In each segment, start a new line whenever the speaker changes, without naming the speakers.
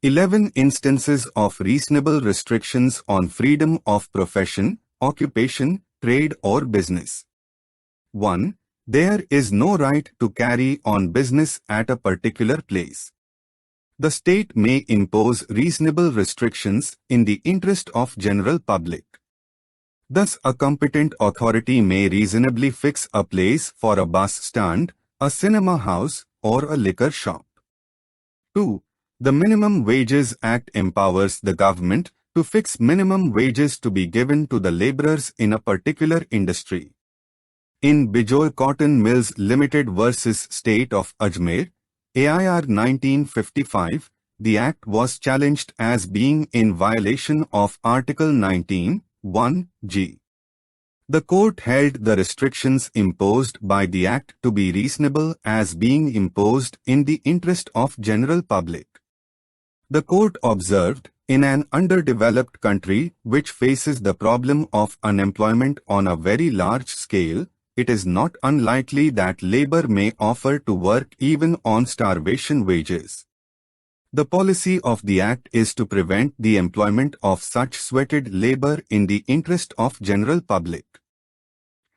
11 instances of reasonable restrictions on freedom of profession, occupation, trade or business. 1. There is no right to carry on business at a particular place. The state may impose reasonable restrictions in the interest of general public. Thus, a competent authority may reasonably fix a place for a bus stand, a cinema house, or a liquor shop. 2. The Minimum Wages Act empowers the government to fix minimum wages to be given to the laborers in a particular industry. In Bijoy Cotton Mills Limited vs. State of Ajmer, AIR 1955, the Act was challenged as being in violation of Article 19(1)(g). The court held the restrictions imposed by the Act to be reasonable as being imposed in the interest of general public. The court observed, in an underdeveloped country which faces the problem of unemployment on a very large scale, it is not unlikely that labor may offer to work even on starvation wages. The policy of the Act is to prevent the employment of such sweated labor in the interest of general public.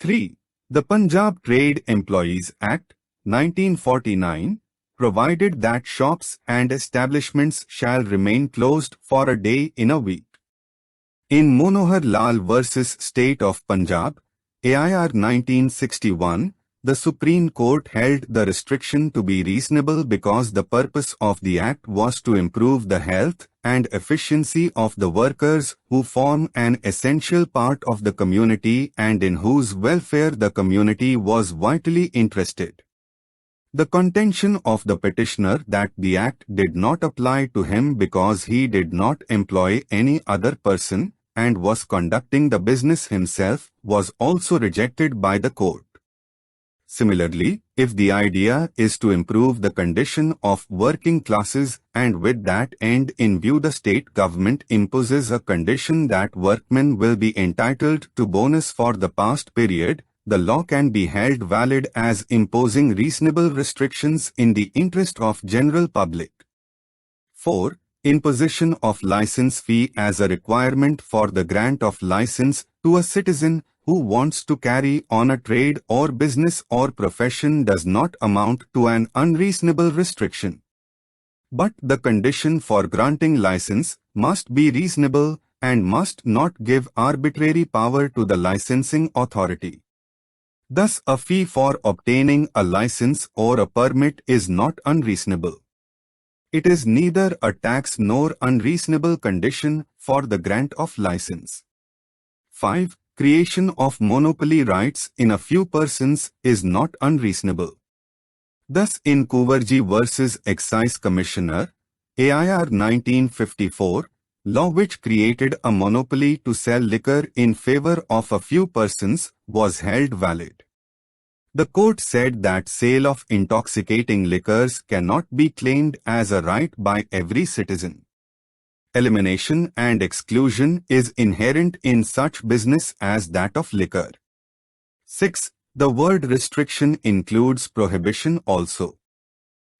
3. The Punjab Trade Employees Act, 1949, provided that shops and establishments shall remain closed for a day in a week. In Manohar Lal vs. State of Punjab, AIR 1961, the Supreme Court held the restriction to be reasonable because the purpose of the Act was to improve the health and efficiency of the workers who form an essential part of the community and in whose welfare the community was vitally interested. The contention of the petitioner that the Act did not apply to him because he did not employ any other person and was conducting the business himself was also rejected by the court. Similarly, if the idea is to improve the condition of working classes and with that end in view the state government imposes a condition that workmen will be entitled to bonus for the past period, the law can be held valid as imposing reasonable restrictions in the interest of general public. 4. Imposition of license fee as a requirement for the grant of license to a citizen who wants to carry on a trade or business or profession does not amount to an unreasonable restriction. But the condition for granting license must be reasonable and must not give arbitrary power to the licensing authority. Thus, a fee for obtaining a license or a permit is not unreasonable. It is neither a tax nor unreasonable condition for the grant of license. 5. Creation of monopoly rights in a few persons is not unreasonable. Thus, in Kuvarji vs. Excise Commissioner, AIR 1954, law which created a monopoly to sell liquor in favor of a few persons was held valid. The court said that sale of intoxicating liquors cannot be claimed as a right by every citizen. Elimination and exclusion is inherent in such business as that of liquor. 6. The word restriction includes prohibition also.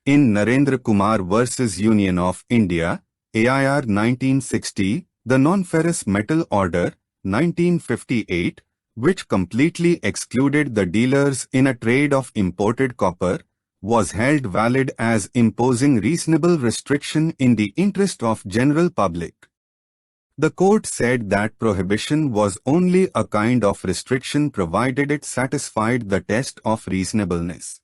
In Narendra Kumar vs. Union of India, AIR 1960, the Non-Ferrous Metal Order, 1958, which completely excluded the dealers in a trade of imported copper, was held valid as imposing reasonable restriction in the interest of general public. The court said that prohibition was only a kind of restriction provided it satisfied the test of reasonableness.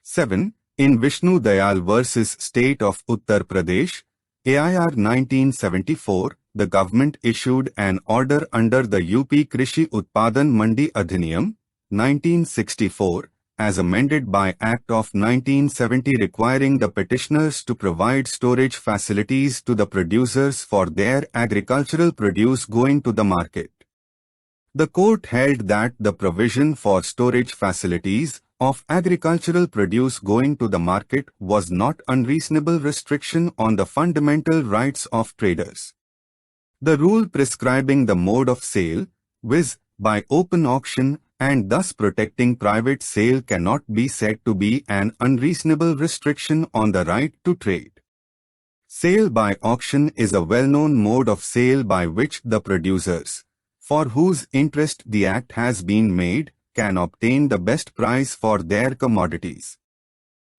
7. In Vishnu Dayal vs. State of Uttar Pradesh, AIR 1974, the government issued an order under the UP Krishi Utpadan Mandi Adhiniyam, 1964, as amended by Act of 1970 requiring the petitioners to provide storage facilities to the producers for their agricultural produce going to the market. The court held that the provision for storage facilities of agricultural produce going to the market was not unreasonable restriction on the fundamental rights of traders. The rule prescribing the mode of sale, viz., by open auction, and thus protecting private sale cannot be said to be an unreasonable restriction on the right to trade. Sale by auction is a well-known mode of sale by which the producers, for whose interest the act has been made, can obtain the best price for their commodities.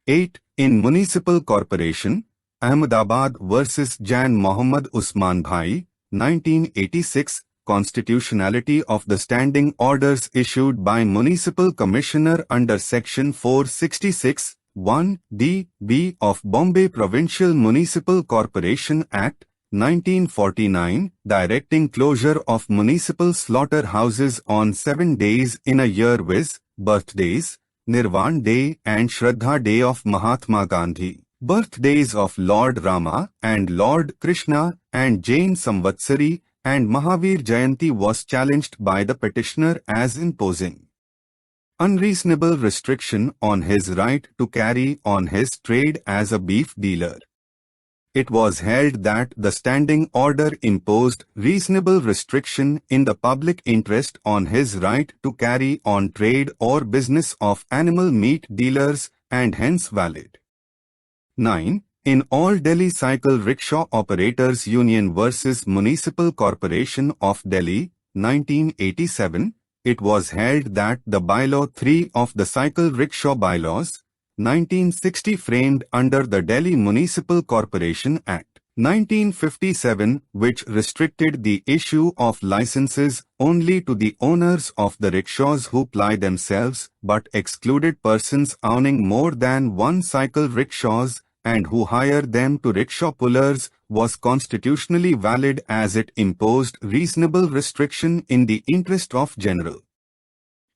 8. In Municipal Corporation, Ahmedabad vs. Jan Mohammad Usman Bhai, 1986, constitutionality of the standing orders issued by Municipal Commissioner under Section 466, 1d(b) of Bombay Provincial Municipal Corporation Act, 1949, directing closure of municipal slaughterhouses on 7 days in a year viz. Birthdays, Nirvan Day and Shraddha Day of Mahatma Gandhi, birthdays of Lord Rama and Lord Krishna and Jain Samvatsari and Mahavir Jayanti was challenged by the petitioner as imposing unreasonable restriction on his right to carry on his trade as a beef dealer. It was held that the standing order imposed reasonable restriction in the public interest on his right to carry on trade or business of animal meat dealers and hence valid. 9. In All Delhi Cycle Rickshaw Operators Union vs. Municipal Corporation of Delhi, 1987, it was held that the Bylaw 3 of the Cycle Rickshaw Bylaws, 1960 framed under the Delhi Municipal Corporation Act, 1957, which restricted the issue of licenses only to the owners of the rickshaws who ply themselves but excluded persons owning more than one cycle rickshaws and who hire them to rickshaw pullers, was constitutionally valid as it imposed reasonable restriction in the interest of general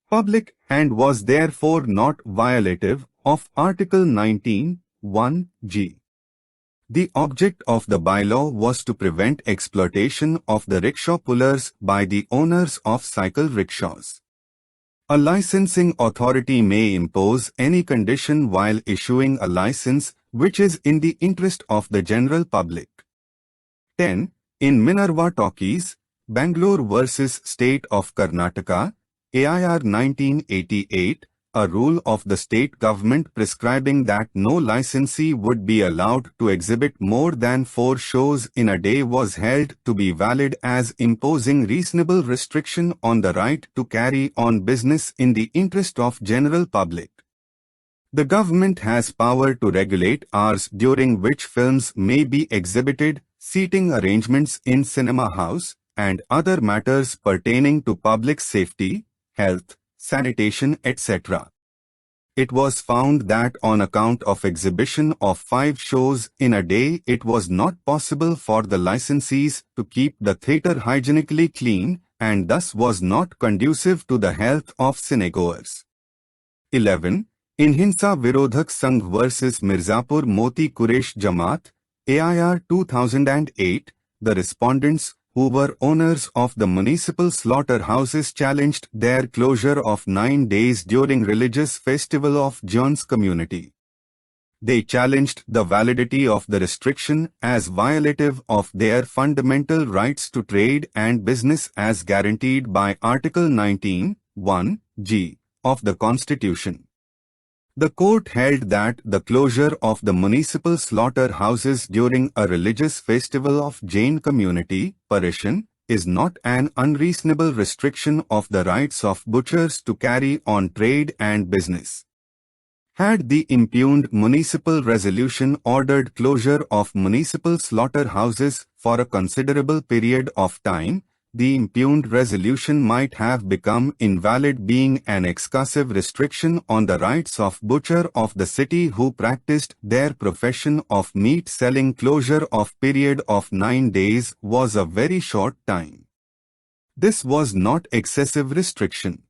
public and was therefore not violative of Article 19, 1g. The object of the bylaw was to prevent exploitation of the rickshaw pullers by the owners of cycle rickshaws. A licensing authority may impose any condition while issuing a license which is in the interest of the general public. 10. In Minerva Talkies, Bangalore vs. State of Karnataka, AIR 1988, a rule of the state government prescribing that no licensee would be allowed to exhibit more than 4 shows in a day was held to be valid as imposing reasonable restriction on the right to carry on business in the interest of general public. The government has power to regulate hours during which films may be exhibited, seating arrangements in cinema house, and other matters pertaining to public safety, health, sanitation, etc. It was found that on account of exhibition of 5 shows in a day, it was not possible for the licensees to keep the theatre hygienically clean and thus was not conducive to the health of cinegoers. 11. In Hinsa Virodhak Sangh vs. Mirzapur Moti Quresh Jamaat, AIR 2008, the respondents, who were owners of the municipal slaughterhouses, challenged their closure of 9 days during religious festival of Jones community. They challenged the validity of the restriction as violative of their fundamental rights to trade and business as guaranteed by Article 19, 1g of the Constitution. The court held that the closure of the municipal slaughterhouses during a religious festival of Jain community, Parishan, is not an unreasonable restriction of the rights of butchers to carry on trade and business. Had the impugned municipal resolution ordered closure of municipal slaughterhouses for a considerable period of time, the impugned resolution might have become invalid, being an excessive restriction on the rights of butcher of the city who practiced their profession of meat selling. Closure of period of 9 days was a very short time. This was not excessive restriction.